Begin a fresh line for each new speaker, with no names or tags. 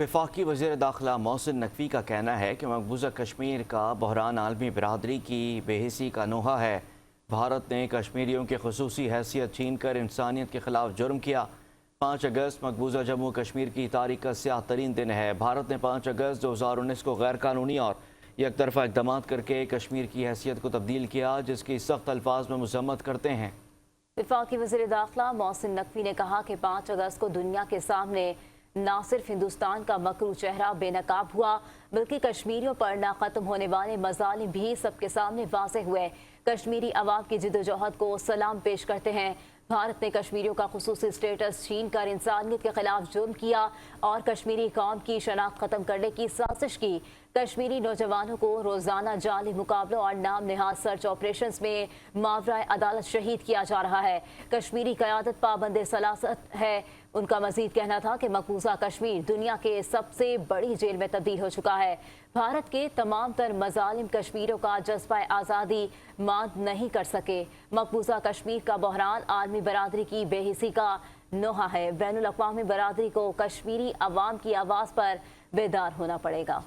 वफाकी वज़ीर दाखिला मोहसिन नकवी का कहना है कि मकबूजा कश्मीर का बहरान आलमी बरादरी की बेहिसी का नोहा है। भारत ने कश्मीरियों की खसूसी हैसियत छीन कर इंसानियत के खिलाफ जुर्म किया। 5 अगस्त मकबूजा जम्मू कश्मीर की तारीख का स्याह तरीन दिन है। भारत ने 5 अगस्त 2019 को गैर कानूनी और एक तरफा इकदाम करके कश्मीर की हैसियत को तब्दील किया, जिसकी सख्त अल्फाज में मजम्मत करते हैं।
वफाकी वज़ीर दाखिला मोहसिन नकवी ने कहा कि 5 अगस्त को दुनिया के सामने न सिर्फ हिंदुस्तान का मकरू चेहरा बेनकाब हुआ, बल्कि कश्मीरियों पर ना खत्म होने वाले मजालिम भी सबके सामने वाज़ेह हुए। कश्मीरी अवाम की जिद्दोजहद को सलाम पेश करते हैं। भारत ने कश्मीरियों का खुसूसी स्टेटस छीन कर इंसानियत के खिलाफ जुर्म किया और कश्मीरी कौम की शनाख्त खत्म करने की साजिश की। कश्मीरी नौजवानों को रोजाना जाली मुकाबलों और नाम निहाद सर्च ऑपरेशंस में मावरा अदालत शहीद किया जा रहा है। कश्मीरी क़यादत पाबंद सलासत है। उनका मजीद कहना था कि मकबूजा कश्मीर दुनिया के सबसे बड़ी जेल में तब्दील हो चुका है। भारत के तमाम तर मजालिम कश्मीरियों का जज्बा आज़ादी मांद नहीं कर सके। मकबूजा कश्मीर का बहरान आलमी बरादरी की बेहिसी का नोहा है। बैनुल अक़वामी बरादरी को कश्मीरी अवाम की आवाज़ पर बेदार होना पड़ेगा।